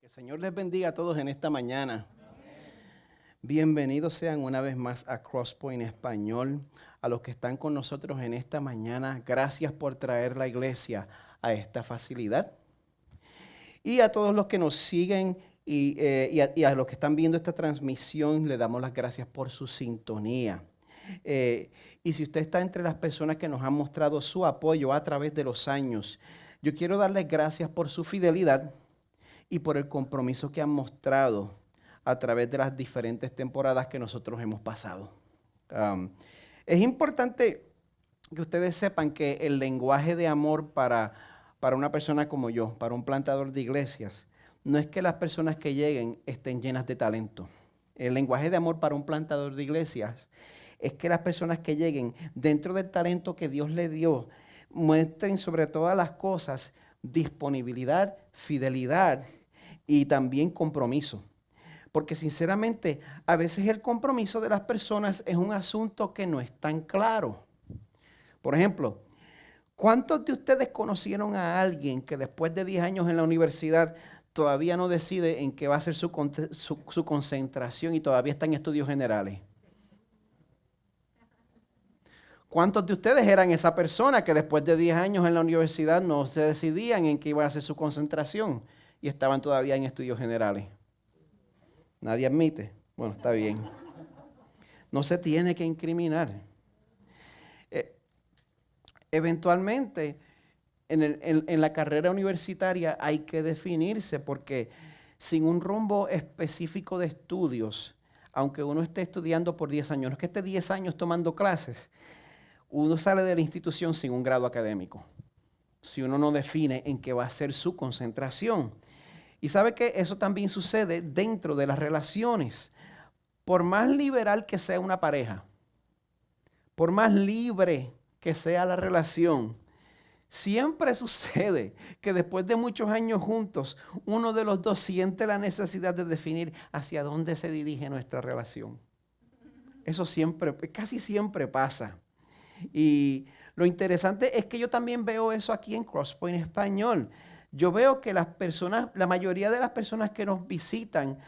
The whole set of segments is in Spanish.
El Señor les bendiga a todos en esta mañana. Bienvenidos sean una vez más a Crosspoint Español. A los que están con nosotros en esta mañana, gracias por traer la iglesia a esta facilidad. Y a todos los que nos siguen y a los que están viendo esta transmisión, le damos las gracias por su sintonía. Y si usted está entre las personas que nos han mostrado su apoyo a través de los años, yo quiero darles gracias por su fidelidad y por el compromiso que han mostrado a través de las diferentes temporadas que nosotros hemos pasado. Es importante que ustedes sepan que el lenguaje de amor para una persona como yo, para un plantador de iglesias, no es que las personas que lleguen estén llenas de talento. El lenguaje de amor para un plantador de iglesias es que las personas que lleguen, dentro del talento que Dios le dio, muestren sobre todas las cosas disponibilidad, fidelidad y también compromiso. Porque sinceramente, a veces el compromiso de las personas es un asunto que no es tan claro. Por ejemplo, ¿cuántos de ustedes conocieron a alguien que después de 10 años en la universidad todavía no decide en qué va a ser su concentración y todavía está en estudios generales? ¿Cuántos de ustedes eran esa persona que después de 10 años en la universidad no se decidían en qué iba a ser su concentración y estaban todavía en estudios generales? Nadie admite. Bueno, está bien. No se tiene que incriminar. Eventualmente, en la carrera universitaria hay que definirse porque sin un rumbo específico de estudios, aunque uno esté estudiando por 10 años, no es que esté 10 años tomando clases, uno sale de la institución sin un grado académico, si uno no define en qué va a ser su concentración. Y sabe que eso también sucede dentro de las relaciones. Por más liberal que sea una pareja, por más libre que sea la relación, siempre sucede que después de muchos años juntos, uno de los dos siente la necesidad de definir hacia dónde se dirige nuestra relación. Eso siempre, casi siempre pasa. Y lo interesante es que yo también veo eso aquí en Crosspoint Español. Yo veo que las personas, la mayoría de las personas que nos visitan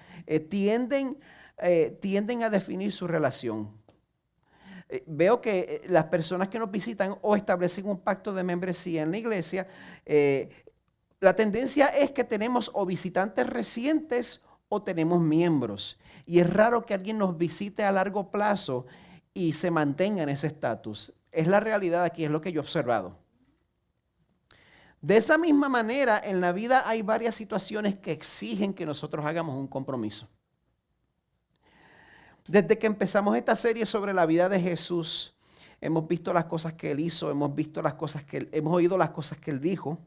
tienden a definir su relación. Veo que las personas que nos visitan o establecen un pacto de membresía en la iglesia, la tendencia es que tenemos o visitantes recientes o tenemos miembros. Y es raro que alguien nos visite a largo plazo y se mantenga en ese estatus. Es la realidad aquí, es lo que yo he observado. De esa misma manera, en la vida hay varias situaciones que exigen que nosotros hagamos un compromiso. Desde que empezamos esta serie sobre la vida de Jesús, hemos visto las cosas que Él hizo, hemos oído las cosas que Él dijo.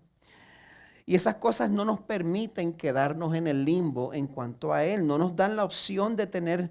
Y esas cosas no nos permiten quedarnos en el limbo en cuanto a Él. No nos dan la opción de tener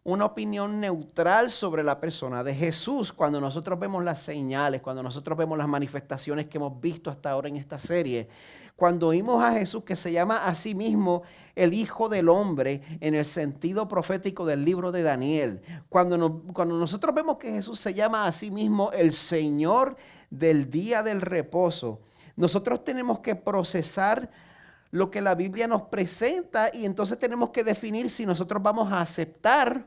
una opinión neutral sobre la persona de Jesús. Cuando nosotros vemos las señales, cuando nosotros vemos las manifestaciones que hemos visto hasta ahora en esta serie, cuando oímos a Jesús que se llama a sí mismo el Hijo del Hombre en el sentido profético del libro de Daniel, cuando nosotros vemos que Jesús se llama a sí mismo el Señor del día del reposo, nosotros tenemos que procesar lo que la Biblia nos presenta y entonces tenemos que definir si nosotros vamos a aceptar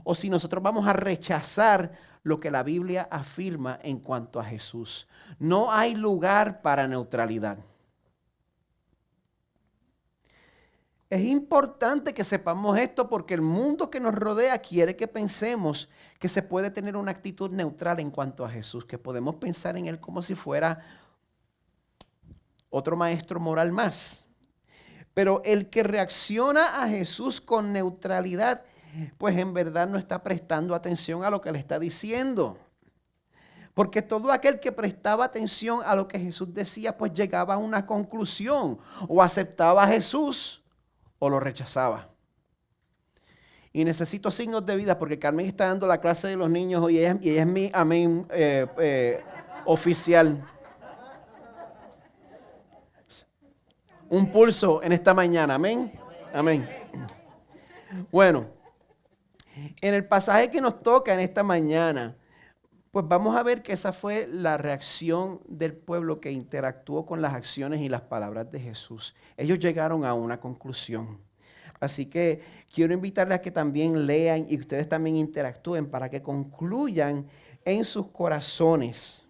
o si nosotros vamos a rechazar lo que la Biblia afirma en cuanto a Jesús. No hay lugar para neutralidad. Es importante que sepamos esto porque el mundo que nos rodea quiere que pensemos que se puede tener una actitud neutral en cuanto a Jesús, que podemos pensar en Él como si fuera otro maestro moral más. Pero el que reacciona a Jesús con neutralidad, pues en verdad no está prestando atención a lo que le está diciendo. Porque todo aquel que prestaba atención a lo que Jesús decía, pues llegaba a una conclusión. O aceptaba a Jesús o lo rechazaba. Y necesito signos de vida porque Carmen está dando la clase de los niños hoy y ella es mi amén oficial. Un pulso en esta mañana, amén. Amén. Bueno, en el pasaje que nos toca en esta mañana, Pues vamos a ver que esa fue la reacción del pueblo que interactuó con las acciones y las palabras de Jesús. Ellos llegaron a una conclusión. Así que quiero invitarles a que también lean y ustedes también interactúen para que concluyan en sus corazones.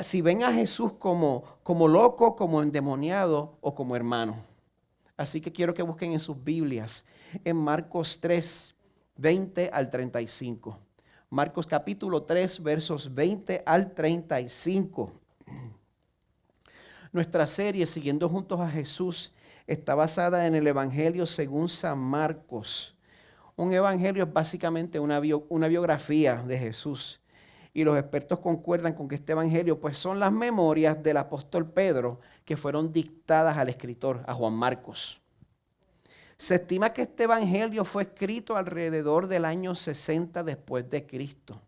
Si ven a Jesús como loco, como endemoniado o como hermano. Así que quiero que busquen en sus Biblias en Marcos 3, 20 al 35. Marcos capítulo 3, versos 20 al 35. Nuestra serie, Siguiendo Juntos a Jesús, está basada en el Evangelio según San Marcos. Un evangelio es básicamente una biografía de Jesús. Y los expertos concuerdan con que este evangelio pues son las memorias del apóstol Pedro que fueron dictadas al escritor, a Juan Marcos. Se estima que este evangelio fue escrito alrededor del año 60 después de Cristo.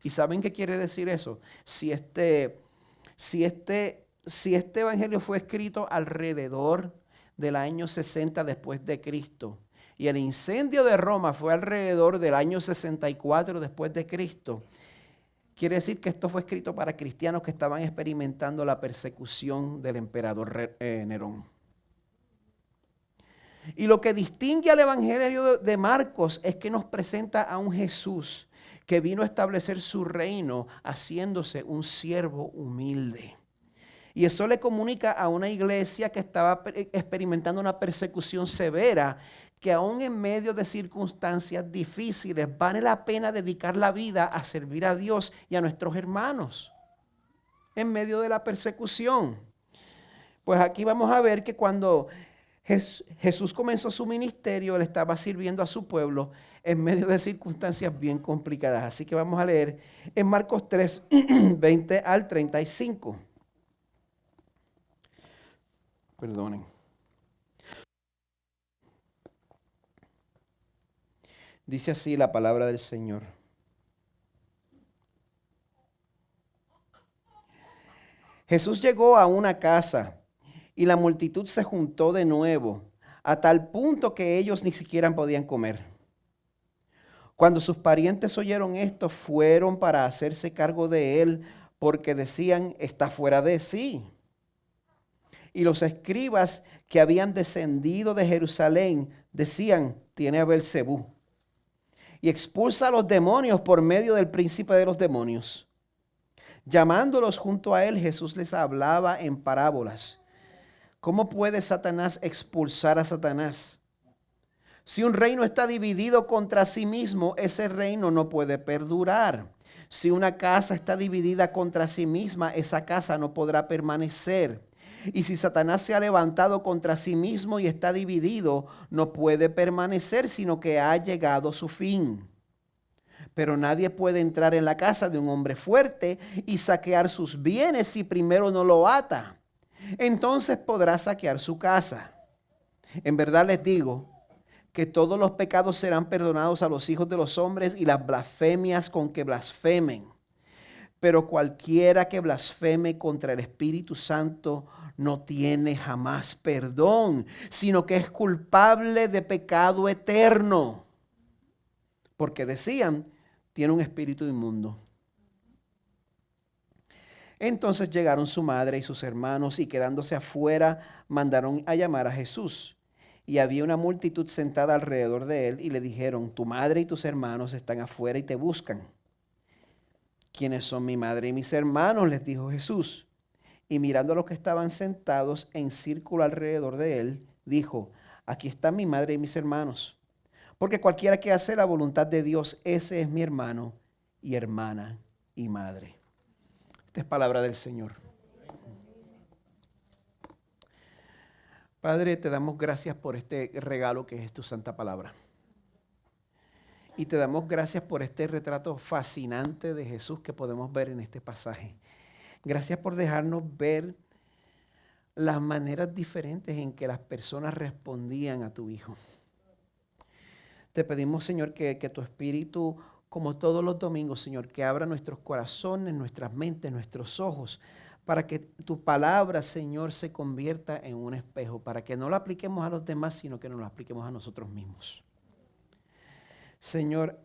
¿Y saben qué quiere decir eso? Si este evangelio fue escrito alrededor del año 60 después de Cristo y el incendio de Roma fue alrededor del año 64 después de Cristo, quiere decir que esto fue escrito para cristianos que estaban experimentando la persecución del emperador Nerón. Y lo que distingue al Evangelio de Marcos es que nos presenta a un Jesús que vino a establecer su reino haciéndose un siervo humilde. Y eso le comunica a una iglesia que estaba experimentando una persecución severa, que aún en medio de circunstancias difíciles vale la pena dedicar la vida a servir a Dios y a nuestros hermanos en medio de la persecución. Pues aquí vamos a ver que cuando Jesús comenzó su ministerio, él estaba sirviendo a su pueblo en medio de circunstancias bien complicadas. Así que vamos a leer en Marcos 3, 20 al 35. Perdonen. Dice así la palabra del Señor. Jesús llegó a una casa y la multitud se juntó de nuevo, a tal punto que ellos ni siquiera podían comer. Cuando sus parientes oyeron esto, fueron para hacerse cargo de él, porque decían, está fuera de sí. Y los escribas que habían descendido de Jerusalén decían, tiene a Beelzebú, y expulsa a los demonios por medio del príncipe de los demonios. Llamándolos junto a él, Jesús les hablaba en parábolas. ¿Cómo puede Satanás expulsar a Satanás? Si un reino está dividido contra sí mismo, ese reino no puede perdurar. Si una casa está dividida contra sí misma, esa casa no podrá permanecer. Y si Satanás se ha levantado contra sí mismo y está dividido, no puede permanecer, sino que ha llegado su fin. Pero nadie puede entrar en la casa de un hombre fuerte y saquear sus bienes si primero no lo ata. Entonces podrá saquear su casa. En verdad les digo que todos los pecados serán perdonados a los hijos de los hombres y las blasfemias con que blasfemen. Pero cualquiera que blasfeme contra el Espíritu Santo no tiene jamás perdón, sino que es culpable de pecado eterno. Porque decían, tiene un espíritu inmundo. Entonces llegaron su madre y sus hermanos y quedándose afuera mandaron a llamar a Jesús. Y había una multitud sentada alrededor de él y le dijeron, tu madre y tus hermanos están afuera y te buscan. ¿Quiénes son mi madre y mis hermanos?, les dijo Jesús. Y mirando a los que estaban sentados en círculo alrededor de él, dijo, aquí están mi madre y mis hermanos. Porque cualquiera que hace la voluntad de Dios, ese es mi hermano y hermana y madre. Esta es palabra del Señor. Padre, te damos gracias por este regalo que es tu santa palabra. Y te damos gracias por este retrato fascinante de Jesús que podemos ver en este pasaje. Gracias por dejarnos ver las maneras diferentes en que las personas respondían a tu Hijo. Te pedimos, Señor, que tu Espíritu, como todos los domingos, Señor, que abra nuestros corazones, nuestras mentes, nuestros ojos, para que tu palabra, Señor, se convierta en un espejo, para que no la apliquemos a los demás, sino que nos la apliquemos a nosotros mismos. Señor,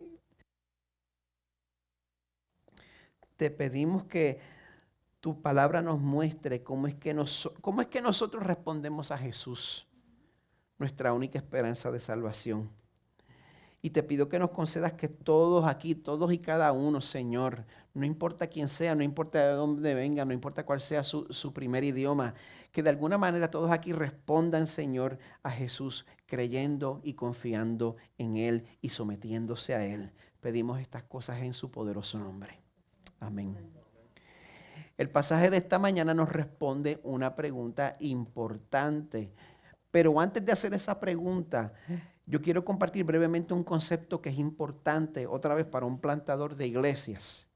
te pedimos que tu palabra nos muestre cómo es que nosotros respondemos a Jesús, nuestra única esperanza de salvación. Y te pido que nos concedas que todos aquí, todos y cada uno, Señor, no importa quién sea, no importa de dónde venga, no importa cuál sea su primer idioma, que de alguna manera todos aquí respondan, Señor, a Jesús, creyendo y confiando en Él y sometiéndose a Él. Pedimos estas cosas en su poderoso nombre. Amén. El pasaje de esta mañana nos responde una pregunta importante. Pero antes de hacer esa pregunta, yo quiero compartir brevemente un concepto que es importante, otra vez para un plantador de iglesias.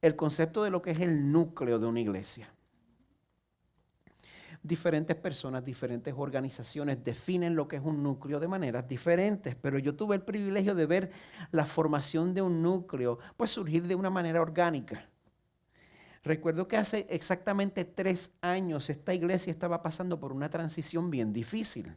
El concepto de lo que es el núcleo de una iglesia. Diferentes personas, diferentes organizaciones definen lo que es un núcleo de maneras diferentes, pero yo tuve el privilegio de ver la formación de un núcleo pues surgir de una manera orgánica. Recuerdo que hace exactamente 3 años esta iglesia estaba pasando por una transición bien difícil.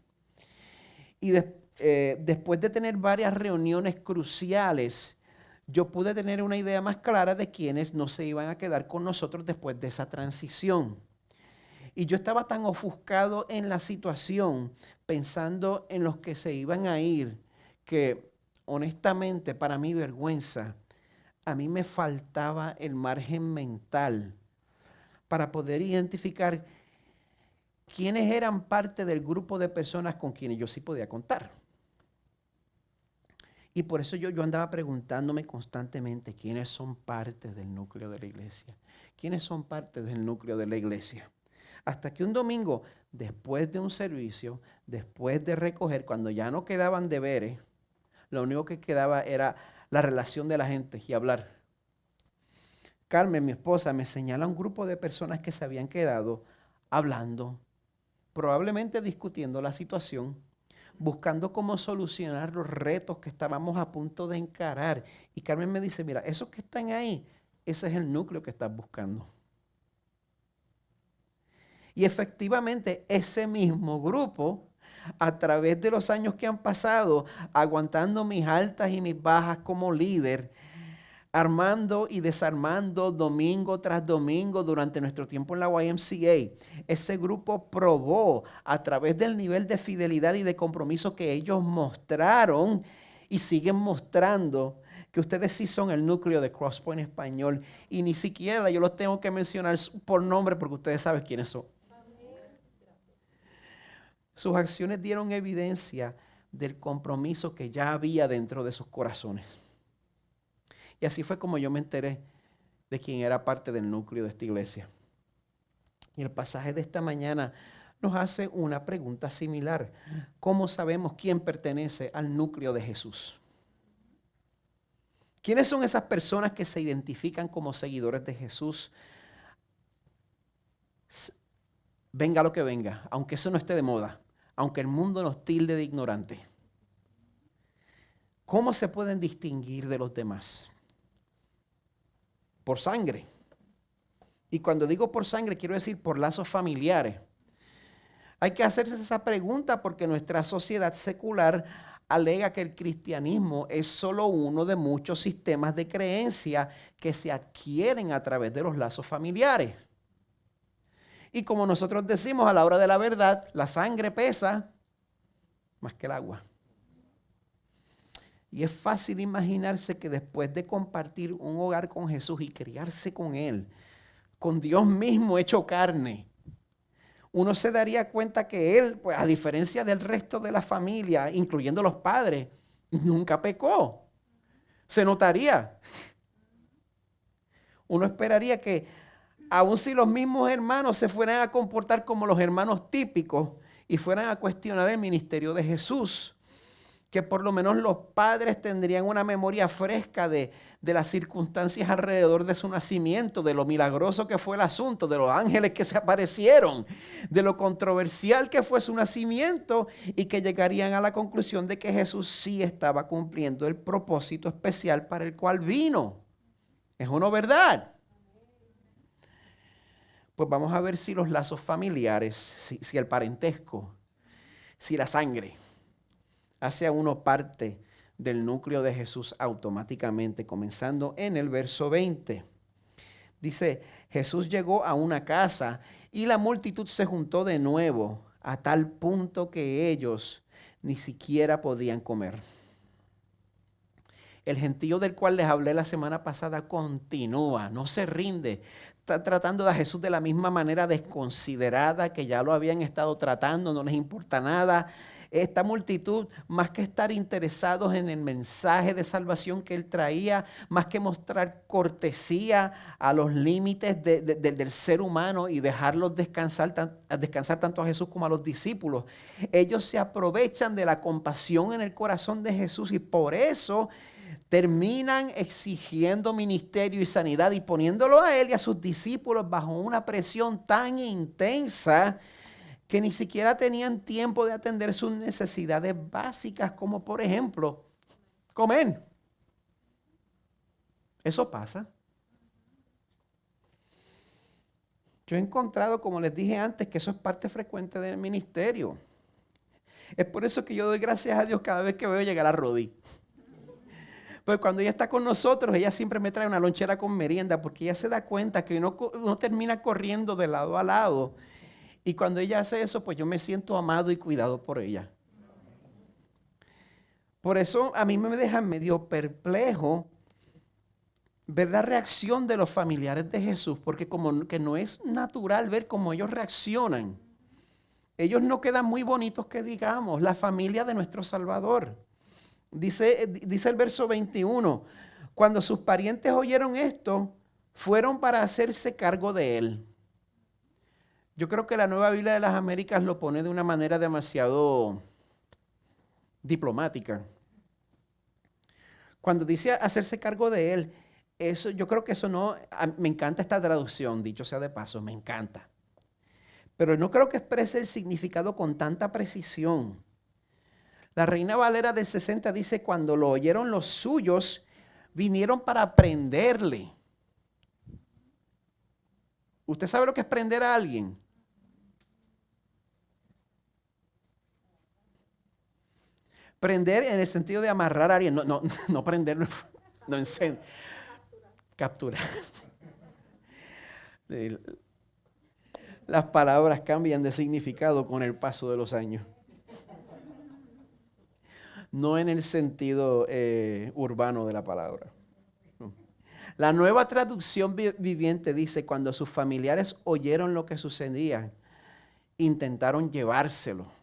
Y después de tener varias reuniones cruciales, yo pude tener una idea más clara de quiénes no se iban a quedar con nosotros después de esa transición. Y yo estaba tan ofuscado en la situación, pensando en los que se iban a ir, que honestamente, para mi vergüenza, a mí me faltaba el margen mental para poder identificar quiénes eran parte del grupo de personas con quienes yo sí podía contar. Y por eso yo andaba preguntándome constantemente quiénes son parte del núcleo de la iglesia. ¿Quiénes son parte del núcleo de la iglesia? Hasta que un domingo, después de un servicio, después de recoger, cuando ya no quedaban deberes, lo único que quedaba era la relación de la gente y hablar. Carmen, mi esposa, me señala un grupo de personas que se habían quedado hablando, probablemente discutiendo la situación, buscando cómo solucionar los retos que estábamos a punto de encarar. Y Carmen me dice, mira, esos que están ahí, ese es el núcleo que estás buscando. Y efectivamente ese mismo grupo, a través de los años que han pasado, aguantando mis altas y mis bajas como líder, armando y desarmando domingo tras domingo durante nuestro tiempo en la YMCA, ese grupo probó a través del nivel de fidelidad y de compromiso que ellos mostraron y siguen mostrando, que ustedes sí son el núcleo de Crosspoint Español, y ni siquiera yo los tengo que mencionar por nombre porque ustedes saben quiénes son. Sus acciones dieron evidencia del compromiso que ya había dentro de sus corazones. Y así fue como yo me enteré de quién era parte del núcleo de esta iglesia. Y el pasaje de esta mañana nos hace una pregunta similar. ¿Cómo sabemos quién pertenece al núcleo de Jesús? ¿Quiénes son esas personas que se identifican como seguidores de Jesús? Venga lo que venga, aunque eso no esté de moda, aunque el mundo nos tilde de ignorantes. ¿Cómo se pueden distinguir de los demás? Por sangre. Y cuando digo por sangre, quiero decir por lazos familiares. Hay que hacerse esa pregunta porque nuestra sociedad secular alega que el cristianismo es solo uno de muchos sistemas de creencia que se adquieren a través de los lazos familiares. Y como nosotros decimos a la hora de la verdad, la sangre pesa más que el agua. Y es fácil imaginarse que después de compartir un hogar con Jesús y criarse con Él, con Dios mismo hecho carne, uno se daría cuenta que Él, pues, a diferencia del resto de la familia, incluyendo los padres, nunca pecó. Se notaría. Uno esperaría que, aun si los mismos hermanos se fueran a comportar como los hermanos típicos y fueran a cuestionar el ministerio de Jesús, que por lo menos los padres tendrían una memoria fresca de las circunstancias alrededor de su nacimiento, de lo milagroso que fue el asunto, de los ángeles que se aparecieron, de lo controversial que fue su nacimiento, y que llegarían a la conclusión de que Jesús sí estaba cumpliendo el propósito especial para el cual vino. ¿Es o no verdad? Pues vamos a ver si los lazos familiares, si el parentesco, si la sangre hace a uno parte del núcleo de Jesús automáticamente, comenzando en el verso 20. Dice, Jesús llegó a una casa y la multitud se juntó de nuevo a tal punto que ellos ni siquiera podían comer. El gentío del cual les hablé la semana pasada continúa, no se rinde. Está tratando a Jesús de la misma manera desconsiderada que ya lo habían estado tratando, no les importa nada. Esta multitud, más que estar interesados en el mensaje de salvación que él traía, más que mostrar cortesía a los límites del ser humano y dejarlos descansar tanto a Jesús como a los discípulos, ellos se aprovechan de la compasión en el corazón de Jesús y por eso terminan exigiendo ministerio y sanidad y poniéndolo a él y a sus discípulos bajo una presión tan intensa que ni siquiera tenían tiempo de atender sus necesidades básicas, como por ejemplo, comer. Eso pasa. Yo he encontrado, como les dije antes, que eso es parte frecuente del ministerio. Es por eso que yo doy gracias a Dios cada vez que veo llegar a Rodi. Pues cuando ella está con nosotros, ella siempre me trae una lonchera con merienda, porque ella se da cuenta que uno termina corriendo de lado a lado. Y cuando ella hace eso, pues yo me siento amado y cuidado por ella. Por eso a mí me deja medio perplejo ver la reacción de los familiares de Jesús, porque como que no es natural ver cómo ellos reaccionan. Ellos no quedan muy bonitos que digamos, la familia de nuestro Salvador. Dice el verso 21, cuando sus parientes oyeron esto, fueron para hacerse cargo de él. Yo creo que la Nueva Biblia de las Américas lo pone de una manera demasiado diplomática. Cuando dice hacerse cargo de él, eso, yo creo que eso no, me encanta esta traducción, dicho sea de paso, me encanta. Pero no creo que exprese el significado con tanta precisión. La Reina Valera del 60 dice, cuando lo oyeron los suyos, vinieron para prenderle. ¿Usted sabe lo que es prender a alguien? Prender en el sentido de amarrar a alguien, no prenderlo, no encender, capturar. Las palabras cambian de significado con el paso de los años. No en el sentido urbano de la palabra. La Nueva Traducción Viviente dice, cuando sus familiares oyeron lo que sucedía, intentaron llevárselo.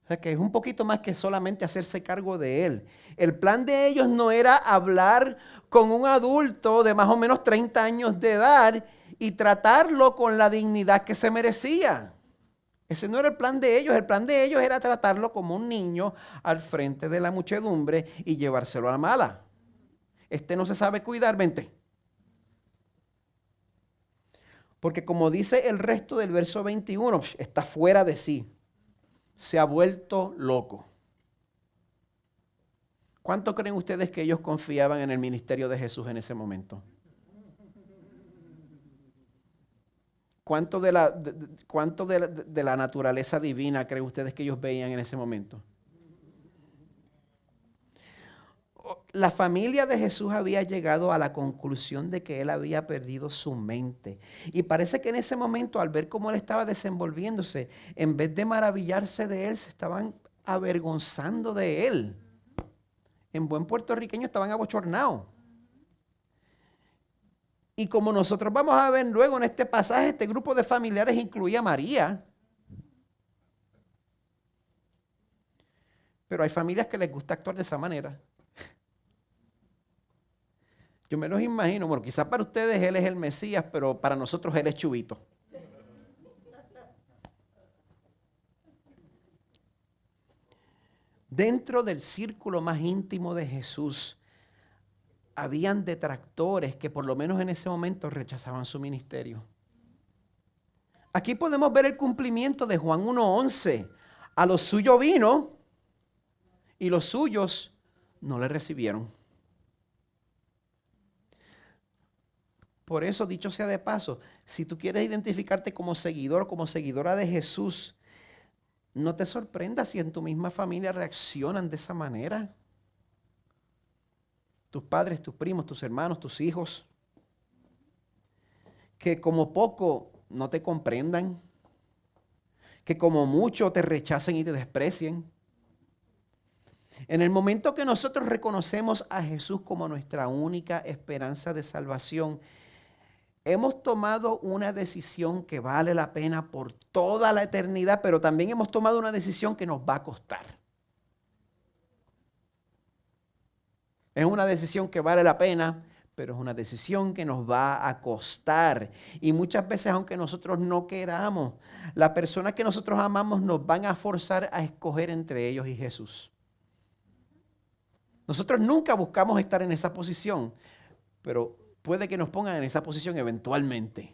O sea que es un poquito más que solamente hacerse cargo de él. El plan de ellos no era hablar con un adulto de más o menos 30 años de edad y tratarlo con la dignidad que se merecía. Ese no era el plan de ellos. El plan de ellos era tratarlo como un niño al frente de la muchedumbre y llevárselo a la mala. Este no se sabe cuidar, vente. Porque como dice el resto del verso 21, está fuera de sí. Se ha vuelto loco. ¿Cuánto creen ustedes que ellos confiaban en el ministerio de Jesús en ese momento? ¿Cuánto de la naturaleza divina creen ustedes que ellos veían en ese momento? La familia de Jesús había llegado a la conclusión de que él había perdido su mente. Y parece que en ese momento, al ver cómo él estaba desenvolviéndose, en vez de maravillarse de él, se estaban avergonzando de él. En buen puertorriqueño estaban abochornados. Y como nosotros vamos a ver luego en este pasaje, este grupo de familiares incluía a María. Pero hay familias que les gusta actuar de esa manera. Yo me los imagino, bueno, quizás para ustedes él es el Mesías, pero para nosotros él es Chubito. Dentro del círculo más íntimo de Jesús, habían detractores que por lo menos en ese momento rechazaban su ministerio. Aquí podemos ver el cumplimiento de Juan 1:11. A los suyos vino y los suyos no le recibieron. Por eso, dicho sea de paso, si tú quieres identificarte como seguidor o como seguidora de Jesús, no te sorprendas si en tu misma familia reaccionan de esa manera. tus padres, tus primos, tus hermanos, tus hijos, que como poco no te comprendan, que como mucho te rechacen y te desprecien. En el momento que nosotros reconocemos a Jesús como nuestra única esperanza de salvación, hemos tomado una decisión que vale la pena por toda la eternidad, pero también hemos tomado una decisión que nos va a costar. Es una decisión que vale la pena, pero es una decisión que nos va a costar. Y muchas veces, aunque nosotros no queramos, las personas que nosotros amamos nos van a forzar a escoger entre ellos y Jesús. Nosotros nunca buscamos estar en esa posición, pero puede que nos pongan en esa posición eventualmente.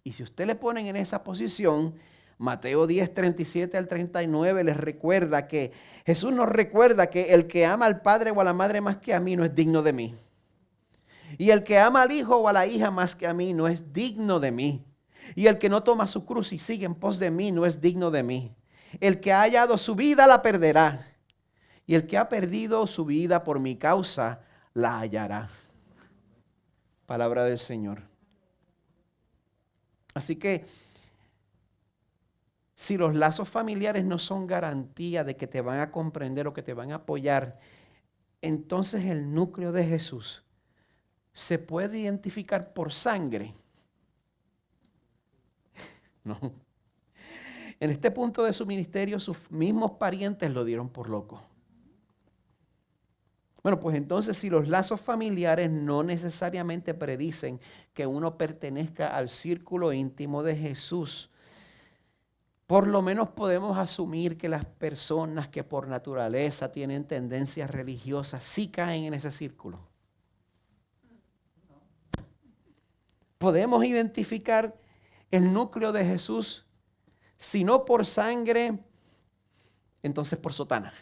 Y si usted le ponen en esa posición, Mateo 10, 37 al 39 les recuerda que Jesús nos recuerda que el que ama al padre o a la madre más que a mí no es digno de mí. Y el que ama al hijo o a la hija más que a mí no es digno de mí. Y el que no toma su cruz y sigue en pos de mí no es digno de mí. El que ha hallado su vida la perderá. Y el que ha perdido su vida por mi causa la hallará. Palabra del Señor. Así que si los lazos familiares no son garantía de que te van a comprender o que te van a apoyar, entonces el núcleo de Jesús se puede identificar por sangre. No. En este punto de su ministerio, sus mismos parientes lo dieron por loco. Bueno, pues entonces si los lazos familiares no necesariamente predicen que uno pertenezca al círculo íntimo de Jesús, por lo menos podemos asumir que las personas que por naturaleza tienen tendencias religiosas sí caen en ese círculo. Podemos identificar el núcleo de Jesús, si no por sangre, entonces por sotana.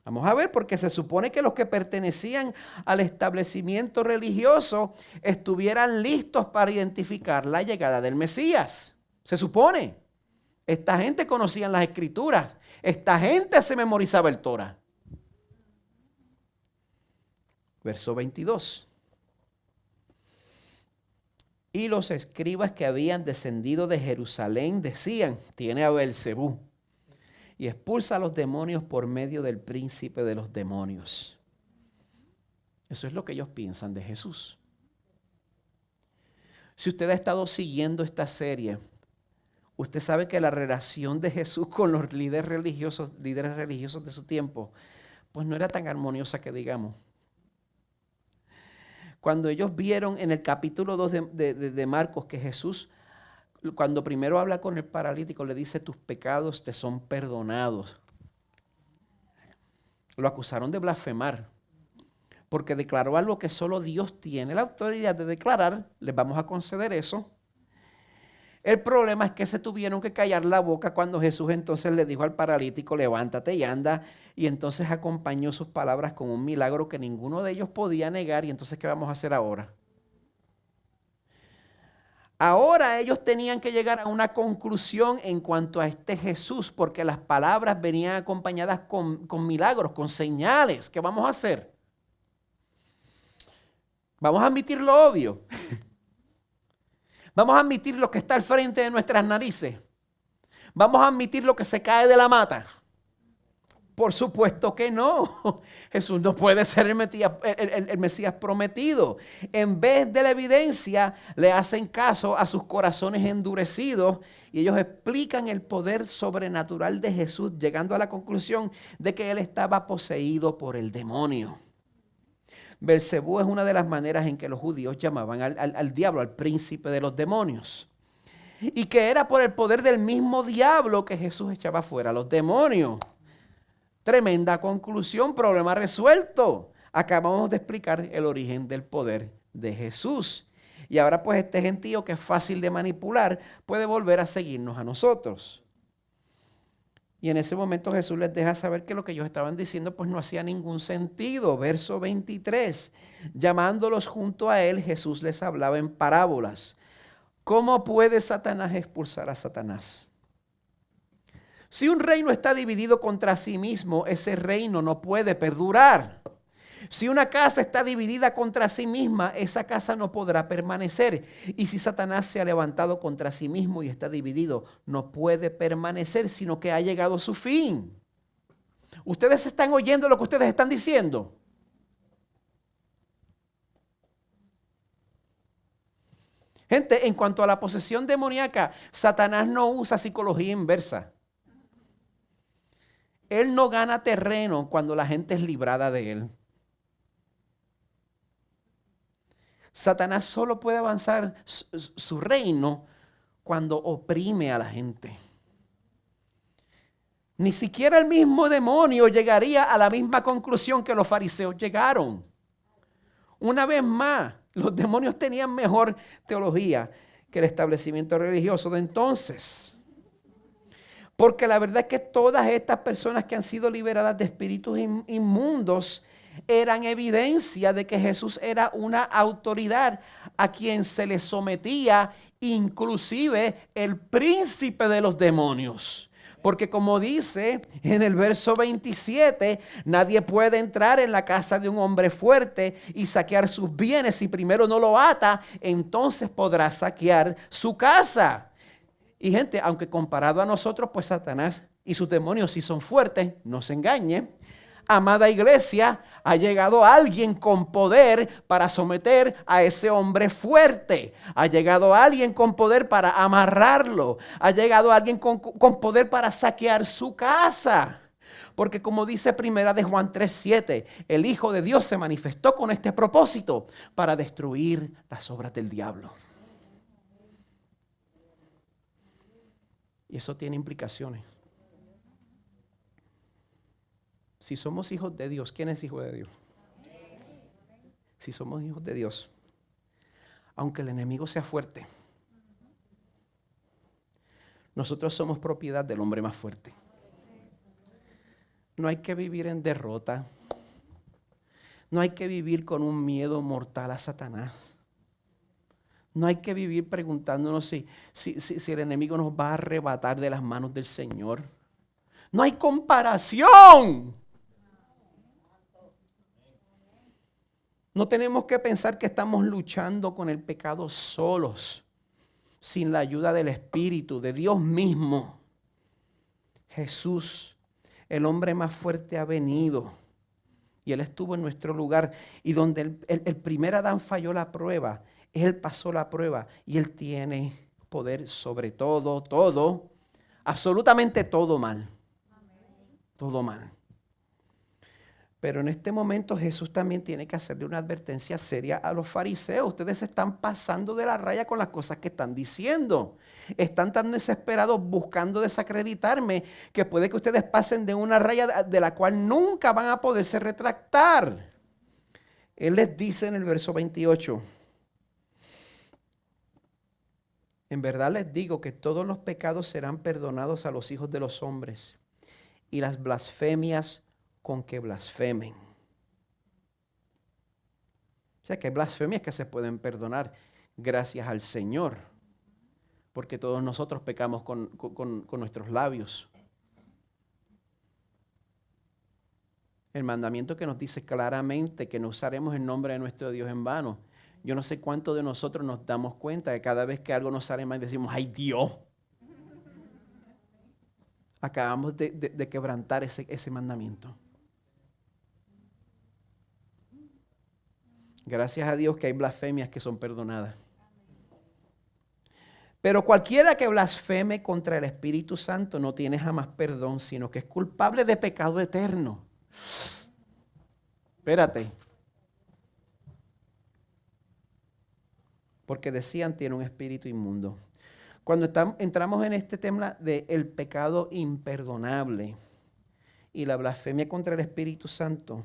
Vamos a ver, porque se supone que los que pertenecían al establecimiento religioso estuvieran listos para identificar la llegada del Mesías. Se supone. Esta gente conocía las Escrituras. Esta gente se memorizaba el Torah. Verso 22. Y los escribas que habían descendido de Jerusalén decían, tiene a Beelzebú, y expulsa a los demonios por medio del príncipe de los demonios. Eso es lo que ellos piensan de Jesús. Si usted ha estado siguiendo esta serie, usted sabe que la relación de Jesús con los líderes religiosos de su tiempo, pues no era tan armoniosa que digamos. Cuando ellos vieron en el capítulo 2 de Marcos que Jesús, cuando primero habla con el paralítico, le dice, tus pecados te son perdonados. Lo acusaron de blasfemar, porque declaró algo que solo Dios tiene la autoridad de declarar. Les vamos a conceder eso. El problema es que se tuvieron que callar la boca cuando Jesús entonces le dijo al paralítico, levántate y anda. Y entonces acompañó sus palabras con un milagro que ninguno de ellos podía negar. Y entonces, ¿qué vamos a hacer ahora? Ahora ellos tenían que llegar a una conclusión en cuanto a este Jesús, porque las palabras venían acompañadas con milagros, con señales. ¿Qué vamos a hacer? Vamos a admitir lo obvio. Vamos a admitir lo que está al frente de nuestras narices. Vamos a admitir lo que se cae de la mata. Por supuesto que no. Jesús no puede ser el Mesías prometido. En vez de la evidencia, le hacen caso a sus corazones endurecidos y ellos explican el poder sobrenatural de Jesús, llegando a la conclusión de que él estaba poseído por el demonio. Beelzebú es una de las maneras en que los judíos llamaban al diablo, al príncipe de los demonios. Y que era por el poder del mismo diablo que Jesús echaba fuera a los demonios. Tremenda conclusión, problema resuelto. Acabamos de explicar el origen del poder de Jesús. Y ahora pues este gentío que es fácil de manipular puede volver a seguirnos a nosotros. Y en ese momento Jesús les deja saber que lo que ellos estaban diciendo pues no hacía ningún sentido. Verso 23. Llamándolos junto a él, Jesús les hablaba en parábolas. ¿Cómo puede Satanás expulsar a Satanás? Si un reino está dividido contra sí mismo, ese reino no puede perdurar. Si una casa está dividida contra sí misma, esa casa no podrá permanecer. Y si Satanás se ha levantado contra sí mismo y está dividido, no puede permanecer, sino que ha llegado su fin. ¿Ustedes están oyendo lo que ustedes están diciendo? Gente, en cuanto a la posesión demoníaca, Satanás no usa psicología inversa. Él no gana terreno cuando la gente es librada de él. Satanás solo puede avanzar su reino cuando oprime a la gente. Ni siquiera el mismo demonio llegaría a la misma conclusión que los fariseos llegaron. Una vez más, los demonios tenían mejor teología que el establecimiento religioso de entonces. Porque la verdad es que todas estas personas que han sido liberadas de espíritus inmundos eran evidencia de que Jesús era una autoridad a quien se le sometía inclusive el príncipe de los demonios. Porque como dice en el verso 27, nadie puede entrar en la casa de un hombre fuerte y saquear sus bienes. Si primero no lo ata, entonces podrá saquear su casa. Y gente, aunque comparado a nosotros, pues Satanás y sus demonios sí son fuertes, no se engañe. Amada iglesia, ha llegado alguien con poder para someter a ese hombre fuerte. Ha llegado alguien con poder para amarrarlo. Ha llegado alguien con poder para saquear su casa. Porque como dice primera de Juan 3:7, el Hijo de Dios se manifestó con este propósito para destruir las obras del diablo. Y eso tiene implicaciones. Si somos hijos de Dios, ¿quién es hijo de Dios? Si somos hijos de Dios, aunque el enemigo sea fuerte, nosotros somos propiedad del hombre más fuerte. No hay que vivir en derrota. No hay que vivir con un miedo mortal a Satanás. No hay que vivir preguntándonos si el enemigo nos va a arrebatar de las manos del Señor. No hay comparación. No tenemos que pensar que estamos luchando con el pecado solos, sin la ayuda del Espíritu, de Dios mismo. Jesús, el hombre más fuerte, ha venido y Él estuvo en nuestro lugar. Y donde el primer Adán falló la prueba, Él pasó la prueba y Él tiene poder sobre todo, absolutamente todo mal. Todo mal. Pero en este momento Jesús también tiene que hacerle una advertencia seria a los fariseos. Ustedes se están pasando de la raya con las cosas que están diciendo. Están tan desesperados buscando desacreditarme que puede que ustedes pasen de una raya de la cual nunca van a poderse retractar. Él les dice en el verso 28. En verdad les digo que todos los pecados serán perdonados a los hijos de los hombres y las blasfemias con que blasfemen. O sea que hay blasfemias que se pueden perdonar gracias al Señor, porque todos nosotros pecamos con nuestros labios. El mandamiento que nos dice claramente que no usaremos el nombre de nuestro Dios en vano. Yo no sé cuántos de nosotros nos damos cuenta de cada vez que algo nos sale mal decimos, ¡ay Dios! Acabamos de quebrantar ese mandamiento. Gracias a Dios que hay blasfemias que son perdonadas. Pero cualquiera que blasfeme contra el Espíritu Santo no tiene jamás perdón, sino que es culpable de pecado eterno. Espérate. Porque decían tiene un espíritu inmundo. Cuando entramos en este tema del pecado imperdonable y la blasfemia contra el Espíritu Santo,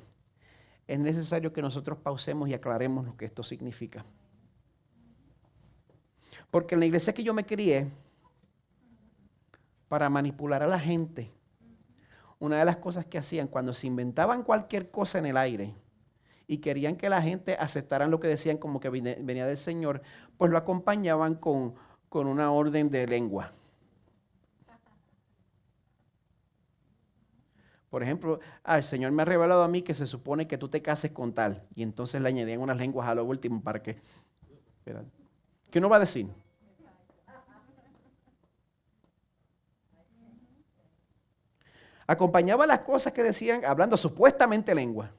es necesario que nosotros pausemos y aclaremos lo que esto significa. Porque en la iglesia que yo me crié, para manipular a la gente, una de las cosas que hacían cuando se inventaban cualquier cosa en el aire y querían que la gente aceptara lo que decían como que venía del Señor, pues lo acompañaban con una orden de lengua. Por ejemplo, el Señor me ha revelado a mí que se supone que tú te cases con tal. Y entonces le añadían unas lenguas a lo último para que... ¿Qué uno va a decir? Acompañaba las cosas que decían hablando supuestamente lengua.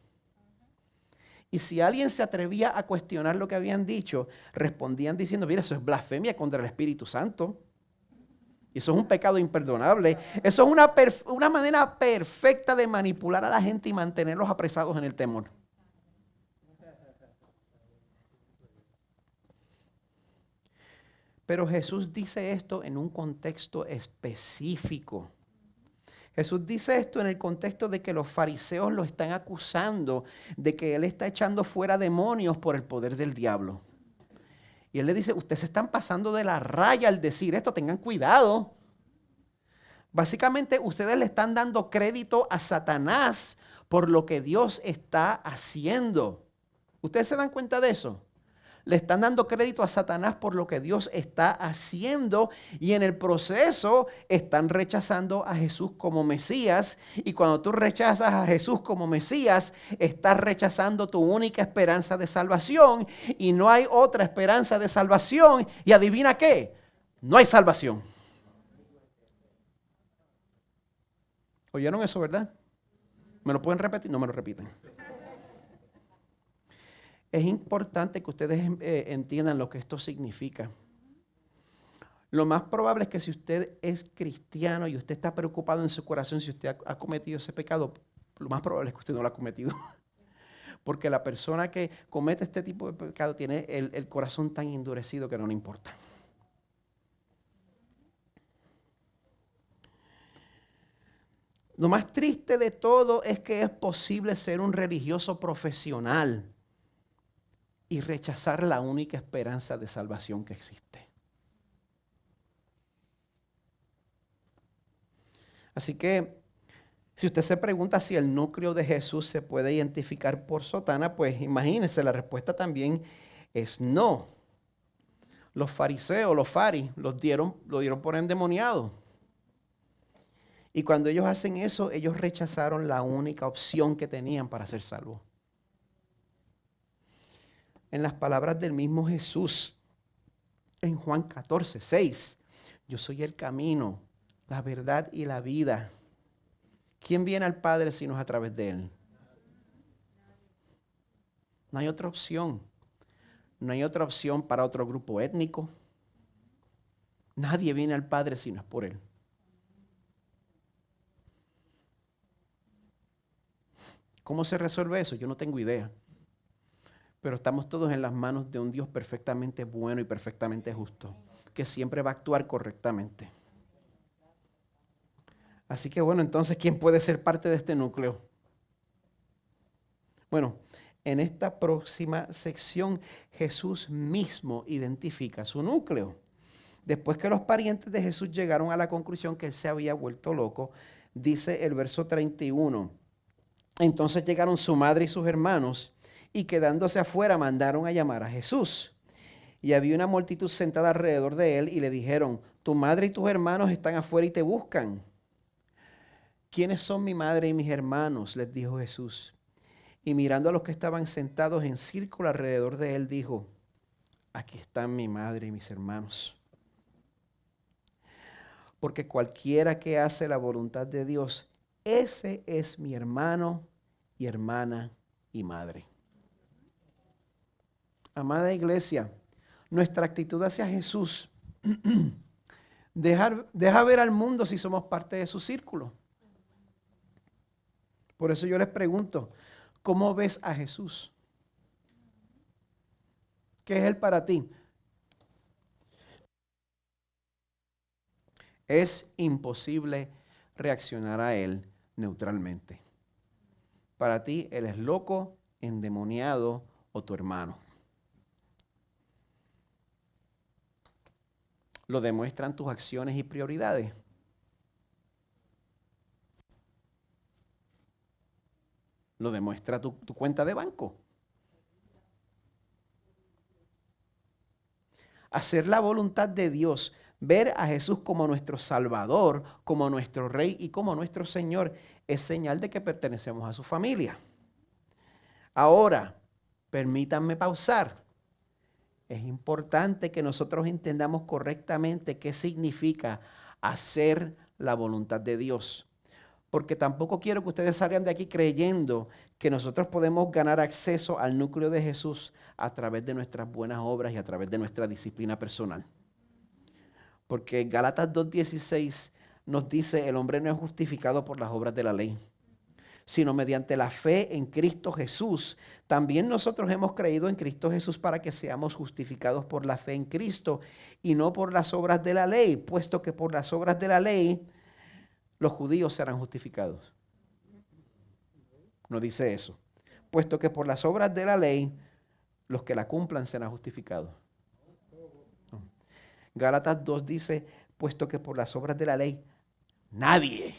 Y si alguien se atrevía a cuestionar lo que habían dicho, respondían diciendo, mira, eso es blasfemia contra el Espíritu Santo. Y eso es un pecado imperdonable. Eso es una manera perfecta de manipular a la gente y mantenerlos apresados en el temor. Pero Jesús dice esto en un contexto específico. Jesús dice esto en el contexto de que los fariseos lo están acusando de que él está echando fuera demonios por el poder del diablo. Y él le dice, ustedes se están pasando de la raya al decir esto, tengan cuidado. Básicamente ustedes le están dando crédito a Satanás por lo que Dios está haciendo. ¿Ustedes se dan cuenta de eso? Le están dando crédito a Satanás por lo que Dios está haciendo y en el proceso están rechazando a Jesús como Mesías. Y cuando tú rechazas a Jesús como Mesías, estás rechazando tu única esperanza de salvación y no hay otra esperanza de salvación. Y adivina qué, no hay salvación. ¿Oyeron eso, verdad? ¿Me lo pueden repetir? No me lo repiten. Es importante que ustedes entiendan lo que esto significa. Lo más probable es que si usted es cristiano y usted está preocupado en su corazón, si usted ha cometido ese pecado, lo más probable es que usted no lo ha cometido. Porque la persona que comete este tipo de pecado tiene el corazón tan endurecido que no le importa. Lo más triste de todo es que es posible ser un religioso profesional y rechazar la única esperanza de salvación que existe. Así que, si usted se pregunta si el núcleo de Jesús se puede identificar por sotana, pues imagínese, la respuesta también es no. Los fariseos, los faris, lo dieron por endemoniado. Y cuando ellos hacen eso, ellos rechazaron la única opción que tenían para ser salvos. En las palabras del mismo Jesús, en Juan 14, 6, yo soy el camino, la verdad y la vida. ¿Quién viene al Padre si no es a través de Él? No hay otra opción. No hay otra opción para otro grupo étnico. Nadie viene al Padre si no es por Él. ¿Cómo se resuelve eso? Yo no tengo idea. Pero estamos todos en las manos de un Dios perfectamente bueno y perfectamente justo, que siempre va a actuar correctamente. Así que bueno, entonces, ¿quién puede ser parte de este núcleo? Bueno, en esta próxima sección, Jesús mismo identifica su núcleo. Después que los parientes de Jesús llegaron a la conclusión que él se había vuelto loco, dice el verso 31. Entonces llegaron su madre y sus hermanos y quedándose afuera mandaron a llamar a Jesús. Y había una multitud sentada alrededor de él y le dijeron, tu madre y tus hermanos están afuera y te buscan. ¿Quiénes son mi madre y mis hermanos?, les dijo Jesús. Y mirando a los que estaban sentados en círculo alrededor de él, dijo, aquí están mi madre y mis hermanos. Porque cualquiera que hace la voluntad de Dios, ese es mi hermano y hermana y madre. Amada iglesia, nuestra actitud hacia Jesús deja ver al mundo si somos parte de su círculo. Por eso yo les pregunto, ¿cómo ves a Jesús? ¿Qué es Él para ti? Es imposible reaccionar a Él neutralmente. Para ti, Él es loco, endemoniado o tu hermano. Lo demuestran tus acciones y prioridades. Lo demuestra tu cuenta de banco. Hacer la voluntad de Dios Ver a Jesús como nuestro Salvador, como nuestro Rey y como nuestro Señor es señal de que pertenecemos a su familia. Ahora, permítanme pausar. Es importante que nosotros entendamos correctamente qué significa hacer la voluntad de Dios. Porque tampoco quiero que ustedes salgan de aquí creyendo que nosotros podemos ganar acceso al núcleo de Jesús a través de nuestras buenas obras y a través de nuestra disciplina personal. Porque Gálatas 2:16 nos dice, el hombre no es justificado por las obras de la ley, sino mediante la fe en Cristo Jesús. También nosotros hemos creído en Cristo Jesús para que seamos justificados por la fe en Cristo y no por las obras de la ley, puesto que por las obras de la ley los judíos serán justificados. No dice eso. Puesto que por las obras de la ley los que la cumplan serán justificados. No. Gálatas 2 dice, puesto que por las obras de la ley nadie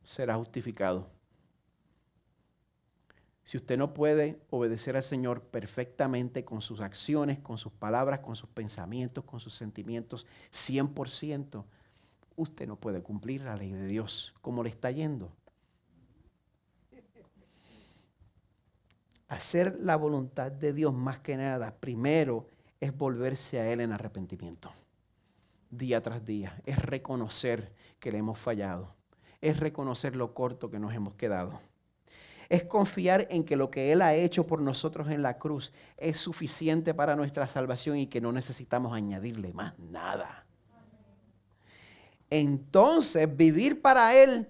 será justificado. Si usted no puede obedecer al Señor perfectamente con sus acciones, con sus palabras, con sus pensamientos, con sus sentimientos, 100%, usted no puede cumplir la ley de Dios. ¿Cómo le está yendo? Hacer la voluntad de Dios más que nada, primero, es volverse a Él en arrepentimiento. Día tras día. Es reconocer que le hemos fallado. Es reconocer lo corto que nos hemos quedado. Es confiar en que lo que Él ha hecho por nosotros en la cruz es suficiente para nuestra salvación y que no necesitamos añadirle más nada. Entonces, vivir para Él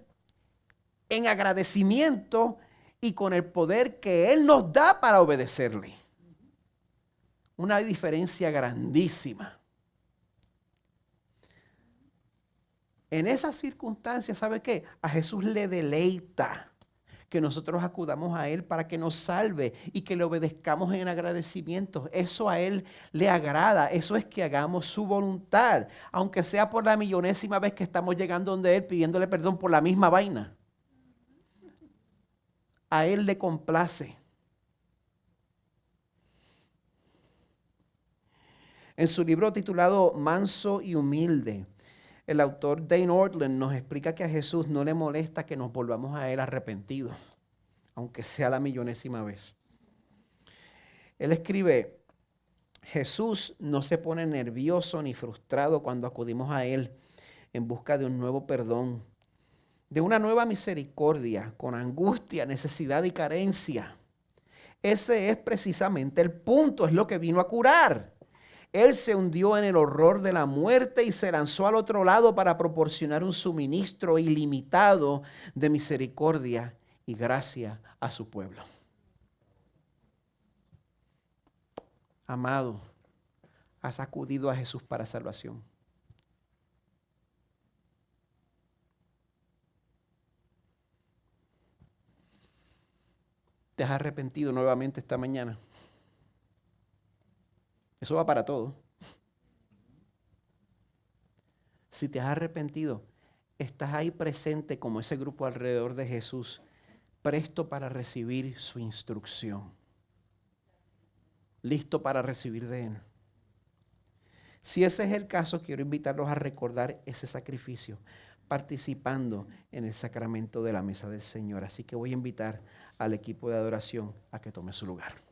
en agradecimiento y con el poder que Él nos da para obedecerle. Una diferencia grandísima. En esas circunstancias, ¿sabe qué? A Jesús le deleita que nosotros acudamos a Él para que nos salve y que le obedezcamos en agradecimiento. Eso a Él le agrada. Eso es que hagamos su voluntad, aunque sea por la millonésima vez que estamos llegando donde Él pidiéndole perdón por la misma vaina. A Él le complace. En su libro titulado Manso y Humilde, el autor Dane Ortlund nos explica que a Jesús no le molesta que nos volvamos a Él arrepentidos, aunque sea la millonésima vez. Él escribe, Jesús no se pone nervioso ni frustrado cuando acudimos a Él en busca de un nuevo perdón, de una nueva misericordia, con angustia, necesidad y carencia. Ese es precisamente el punto, es lo que vino a curar. Él se hundió en el horror de la muerte y se lanzó al otro lado para proporcionar un suministro ilimitado de misericordia y gracia a su pueblo. Amado, has acudido a Jesús para salvación. ¿Te has arrepentido nuevamente esta mañana? Eso va para todo. Si te has arrepentido, estás ahí presente como ese grupo alrededor de Jesús, presto para recibir su instrucción, listo para recibir de Él. Si ese es el caso, quiero invitarlos a recordar ese sacrificio, participando en el sacramento de la mesa del Señor. Así que voy a invitar al equipo de adoración a que tome su lugar.